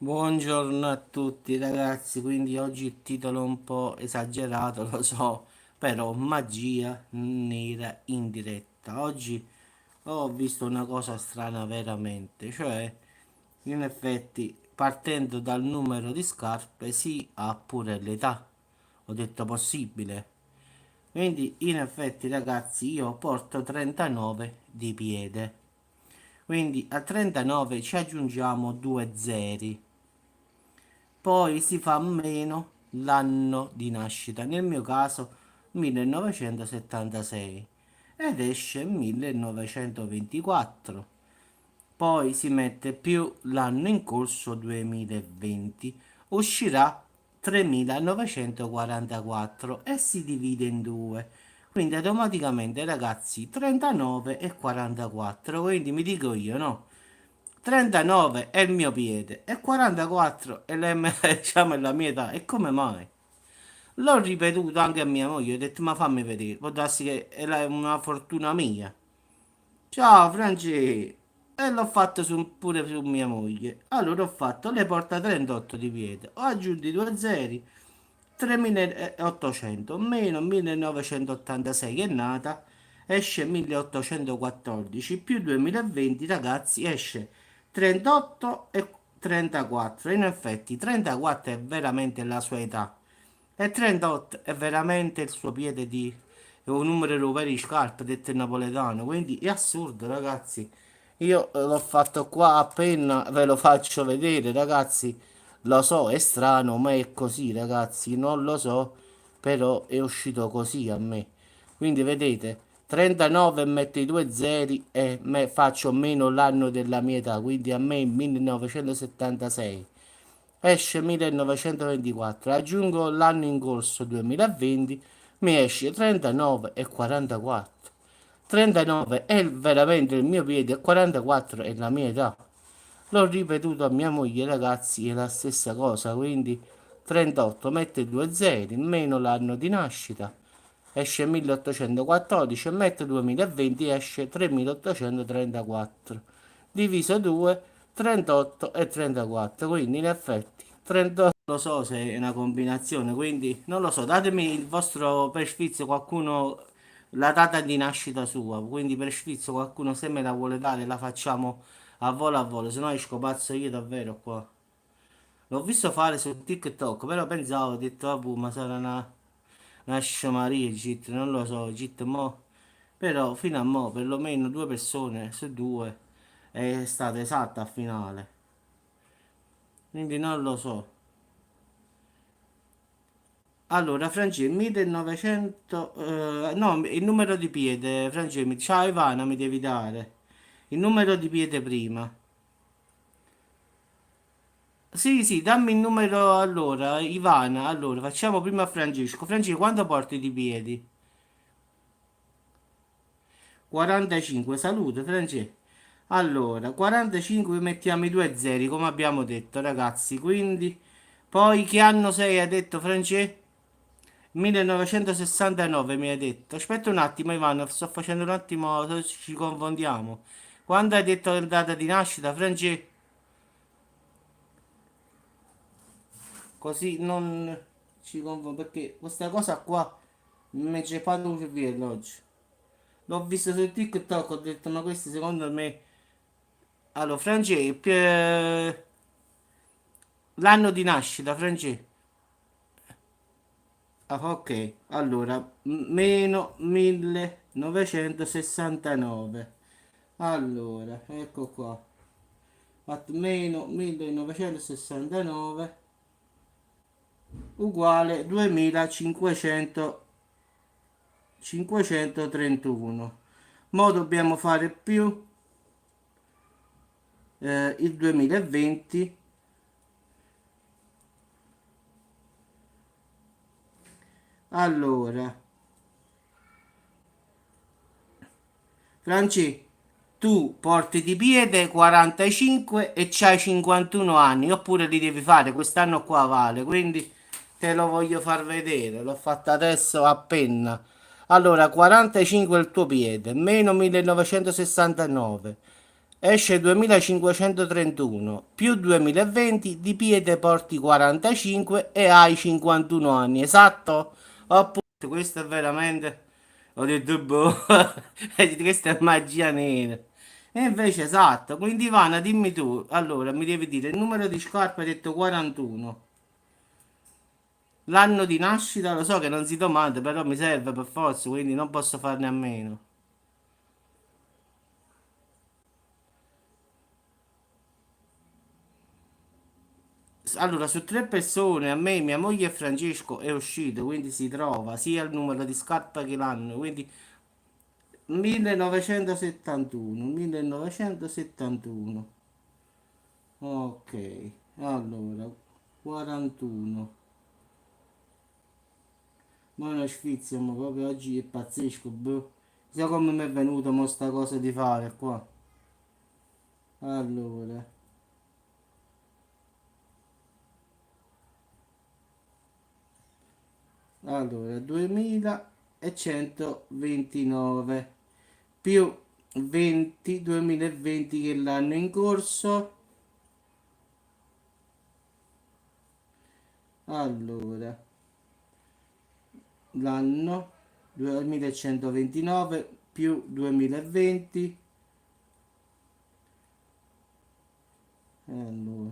Buongiorno a tutti ragazzi, quindi oggi il titolo è un po' esagerato, lo so, però magia nera in diretta. Oggi ho visto una cosa strana veramente, cioè in effetti partendo dal numero di scarpe si ha pure l'età. Ho detto possibile. Quindi in effetti ragazzi io porto 39 di piede. Quindi a 39 ci aggiungiamo due zeri. Poi si fa meno l'anno di nascita, nel mio caso 1976 ed esce 1924. Poi si mette più l'anno in corso 2020, uscirà 3944 e si divide in due. Quindi automaticamente ragazzi 39 e 44, quindi mi dico io no? 39 è il mio piede e 44 è diciamo, è la mia età. E come mai? L'ho ripetuto anche a mia moglie, ho detto ma fammi vedere, può darsi che una fortuna mia. Ciao Franci, e l'ho fatto pure su mia moglie. Allora ho fatto, lei porta 38 di piede, ho aggiunto i due zeri, 3800 meno 1986 che è nata, esce 1814 più 2020 ragazzi esce 38 e 34. In effetti 34 è veramente la sua età e 38 è veramente il suo piede di è un numero europeo di scarpe, detto in napoletano, quindi è assurdo ragazzi. Io l'ho fatto qua appena, ve lo faccio vedere ragazzi. Lo so, è strano, ma è così ragazzi, non lo so, però è uscito così a me. Quindi vedete, 39 metto i due zeri e faccio meno l'anno della mia età, quindi a me il 1976. Esce 1924, aggiungo l'anno in corso 2020, mi esce 39 e 44. 39 è veramente il mio piede e 44 è la mia età. L'ho ripetuto a mia moglie, ragazzi, è la stessa cosa, quindi 38 mette due zeri, meno l'anno di nascita, esce 1814 e mette 2020 esce 3834. Diviso 2, 38 e 34, quindi in effetti 38 lo so se è una combinazione, quindi non lo so, datemi il vostro per sfizio qualcuno la data di nascita sua, quindi per sfizio qualcuno se me la vuole dare la facciamo a volo, se no esco pazzo io davvero qua. L'ho visto fare su TikTok, però pensavo, ho detto, vabbè, ma sarà una sciamaria, Git, non lo so, Git, mo. Però fino a mo, perlomeno due persone su due è stata esatta a finale. Quindi non lo so. Allora, Francesco, 1900... no, il numero di piede, Francesco, ciao Ivana, mi devi dare. Il numero di piede prima. Sì, sì, dammi il numero allora, Ivana. Allora, facciamo prima Francesco. Francesco, quanto porti di piedi? 45, salute, Francesco. Allora, 45 mettiamo i due zeri, come abbiamo detto, ragazzi. Quindi, poi che anno sei, ha detto Francesco? 1969 mi hai detto. Aspetta un attimo, Ivano, sto facendo un attimo, se ci confondiamo. Quando hai detto la data di nascita, Francesco? Così non ci confondo, perché questa cosa qua mi c'è fatto capire oggi. L'ho visto su TikTok, ho detto, ma questo secondo me... Allora, Francesco, l'anno di nascita, Francesco. Ah, ok, allora, meno 1969. Allora, ecco qua. Fatto meno 1969 uguale 2531. Mo' dobbiamo fare più il 2020. Allora, Franci, tu porti di piede 45 e c'hai 51 anni, oppure li devi fare, quest'anno qua vale, quindi te lo voglio far vedere, l'ho fatto adesso a penna. Allora, 45 è il tuo piede, meno 1969, esce 2531 più 2020 di piede porti 45 e hai 51 anni, esatto? Oppure questo è veramente, ho detto boh, questa è magia nera. E invece esatto, quindi Ivana dimmi tu, allora mi devi dire il numero di scarpe, hai detto 41. L'anno di nascita lo so che non si domanda, però mi serve per forza, quindi non posso farne a meno. Allora, su tre persone, a me, mia moglie e Francesco è uscito, quindi si trova sia il numero di scarpa che l'anno, quindi 1971, 1971. Ok, allora, 41. Ma è una sfizia, ma proprio oggi è pazzesco, boh. Sai come mi è venuto mo sta cosa di fare qua? Allora, allora, 2129 più 20, 2020 che è l'anno in corso. Allora, l'anno 2129 più 2020. Allora,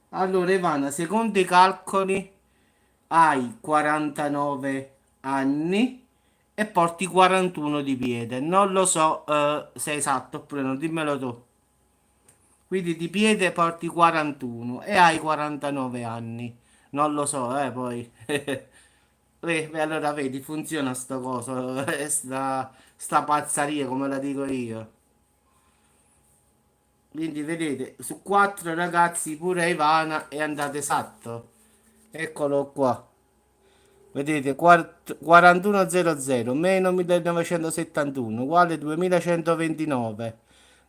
allora Ivana, secondo i calcoli hai 49 anni e porti 41 di piede. Non lo so se è esatto oppure no, dimmelo tu. Quindi di piede porti 41 e hai 49 anni. Non lo so, poi. Beh, allora vedi, funziona sta cosa, sta pazzaria come la dico io. Quindi vedete, su 4 ragazzi pure Ivana è andato esatto. Eccolo qua. Vedete, 4100 meno 1971 uguale 2129.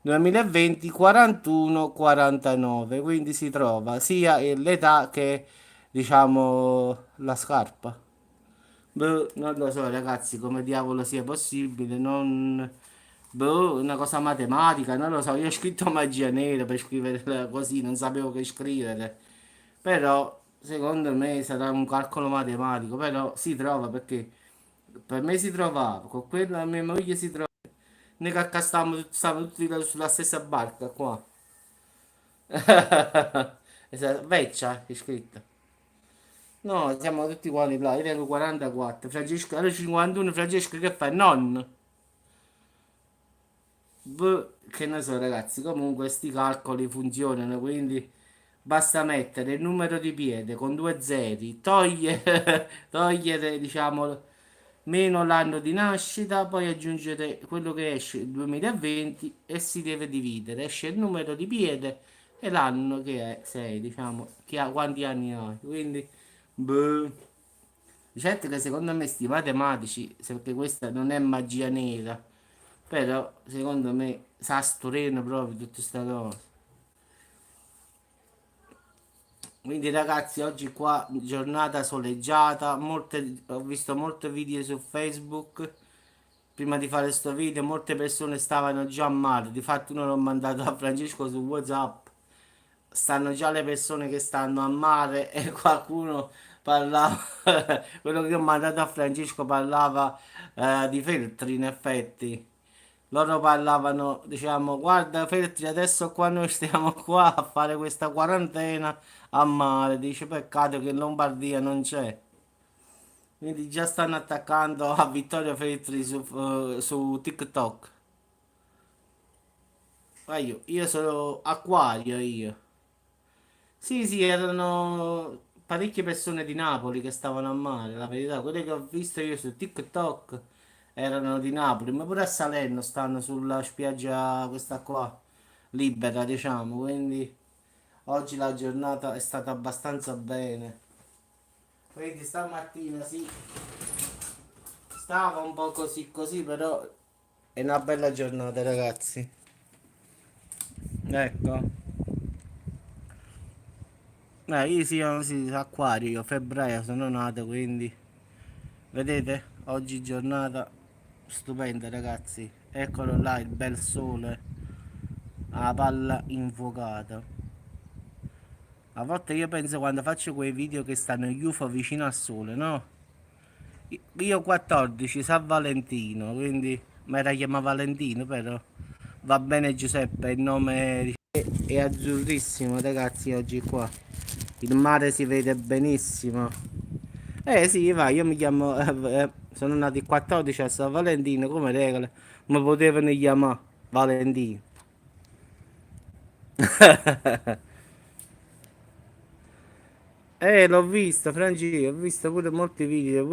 2020 41 49. Quindi si trova sia l'età che diciamo la scarpa. Boh, non lo so ragazzi come diavolo sia possibile, non... Boh, una cosa matematica, non lo so, io ho scritto magia nera per scrivere così, non sapevo che scrivere. Però, secondo me sarà un calcolo matematico, però si trova perché per me si trovava, con quella mia moglie si trova. Noi che stavamo tutti sulla stessa barca qua. Vecchia, è scritto. No, siamo tutti quanti là, io tengo 44, Francesco, allora 51, Francesco che fa? Nonno. Boh, che ne so ragazzi, comunque sti calcoli funzionano, quindi basta mettere il numero di piede con due zeri, togliere diciamo meno l'anno di nascita, poi aggiungere quello che esce il 2020 e si deve dividere, esce il numero di piede e l'anno che è 6, diciamo, che ha, quanti anni hai, quindi boh. Certo che secondo me sti matematici, perché questa non è magia nera, però secondo me sa storeno proprio tutta questa cosa. Quindi ragazzi, oggi qua giornata soleggiata, ho visto molti video su Facebook. Prima di fare sto video, molte persone stavano già male. Difatti, uno l'ho mandato a Francesco su WhatsApp. Stanno già le persone che stanno a mare e qualcuno parlava. Quello che ho mandato a Francesco parlava di Feltri, in effetti. Loro parlavano, diciamo, guarda Feltri, adesso qua noi stiamo qua a fare questa quarantena a mare. Dice, peccato che in Lombardia non c'è. Quindi già stanno attaccando a Vittorio Feltri su TikTok. Ma io sono acquario io. Sì, sì, erano parecchie persone di Napoli che stavano a mare, la verità. Quelle che ho visto io su TikTok erano di Napoli, ma pure a Salerno stanno sulla spiaggia questa qua, libera, diciamo. Quindi oggi la giornata è stata abbastanza bene. Quindi stamattina sì, stava un po' così così, però è una bella giornata, ragazzi. Ecco. Io sì, acquario, io, febbraio sono nato, quindi vedete, oggi giornata stupenda ragazzi, eccolo là il bel sole, la palla infuocata. A volte io penso quando faccio quei video che stanno gli UFO vicino al sole, no? Io 14, San Valentino, quindi mi era chiamato Valentino, però va bene Giuseppe, il nome è azzurrissimo, ragazzi, oggi qua. Il mare si vede benissimo. Sì, va, io mi chiamo, sono nato il 14 a San Valentino, come regola, mi potevano chiamare Valentino. L'ho visto, Franci, ho visto pure molti video,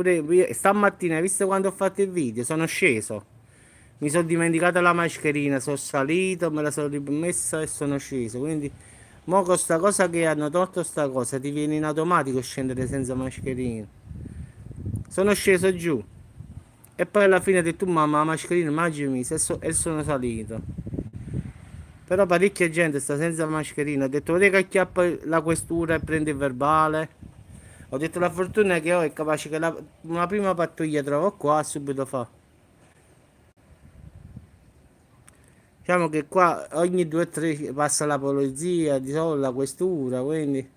stamattina, hai visto quando ho fatto il video? Sono sceso. Mi sono dimenticato la mascherina, sono salito, me la sono rimessa e sono sceso. Quindi, mo con sta cosa che hanno tolto sta cosa, ti viene in automatico scendere senza mascherina. Sono sceso giù. E poi alla fine ho detto, mamma, la mascherina, immagini, e sono salito. Però parecchia gente sta senza mascherina. Ho detto, vedete che acchiappa la questura e prende il verbale. Ho detto, la fortuna che ho è capace che una prima pattuglia trovo qua, subito fa. Diciamo che qua ogni 2 o 3 passa la polizia, di solito la questura, quindi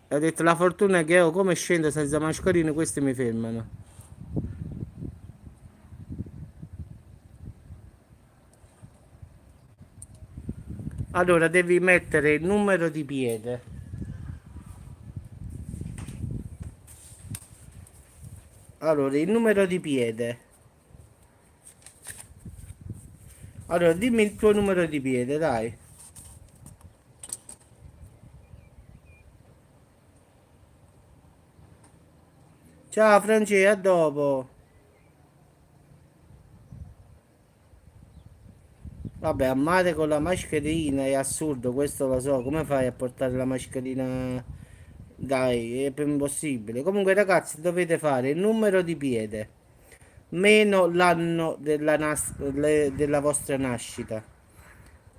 ho detto la fortuna che ho, come scendo senza mascherina, questi mi fermano. Allora devi mettere il numero di piede. Allora, il numero di piede. Allora, dimmi il tuo numero di piede, dai. Ciao Francesca, a dopo. Vabbè, a mare con la mascherina è assurdo, questo lo so. Come fai a portare la mascherina? Dai, è impossibile. Comunque, ragazzi, dovete fare il numero di piede meno l'anno della vostra nascita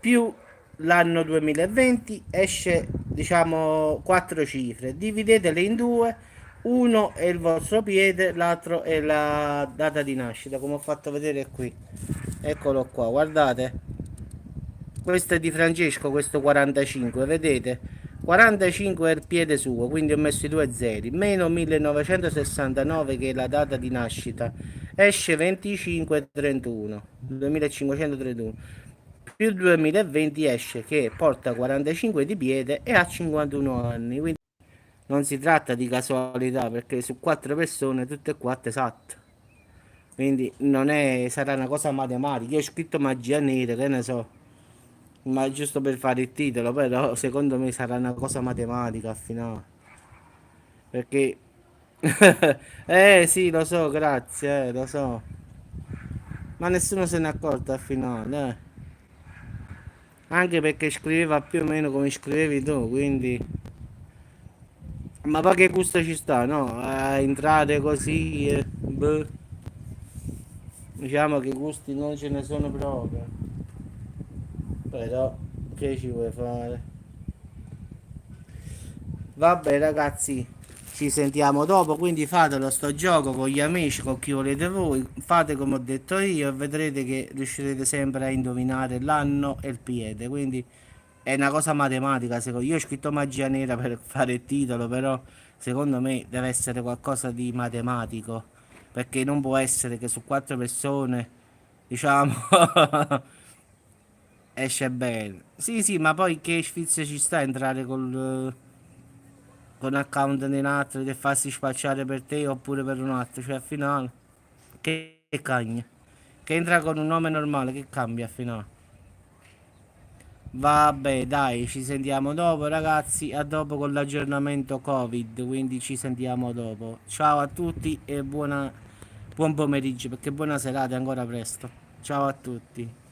più l'anno 2020 esce, diciamo, 4 cifre. Dividetele in due. Uno è il vostro piede, l'altro è la data di nascita, come ho fatto vedere qui. Eccolo qua, guardate. Questo è di Francesco, questo 45, vedete? 45 è il piede suo, quindi ho messo i due zeri, meno 1969 che è la data di nascita, esce 2531, 2531, più 2020 esce che porta 45 di piede e ha 51 anni, quindi non si tratta di casualità perché su 4 persone tutte e quattro esatte. Quindi non è, sarà una cosa matematica. Io ho scritto magia nera, che ne so. Ma giusto per fare il titolo, però secondo me sarà una cosa matematica al finale. Perché... sì, lo so, grazie, lo so. Ma nessuno se n'è accorto al finale, eh. Anche perché scriveva più o meno come scrivevi tu, quindi... Ma poi che gusto ci sta, no? A entrare così, boh. Diciamo che gusti non ce ne sono proprio. Però, che ci vuoi fare? Vabbè ragazzi, ci sentiamo dopo, quindi fatelo sto gioco con gli amici, con chi volete voi, fate come ho detto io e vedrete che riuscirete sempre a indovinare l'anno e il piede, quindi è una cosa matematica, io ho scritto magia nera per fare il titolo, però secondo me deve essere qualcosa di matematico, perché non può essere che su 4 persone, diciamo, esce bene. Sì, sì, ma poi che sfizio ci sta a entrare con account di un altro che farsi spacciare per te oppure per un altro, cioè al finale che cagna, che entra con un nome normale, che cambia al finale. Vabbè, dai, ci sentiamo dopo ragazzi, a dopo con l'aggiornamento Covid, quindi ci sentiamo dopo. Ciao a tutti e buon pomeriggio, perché buona serata, è ancora presto. Ciao a tutti.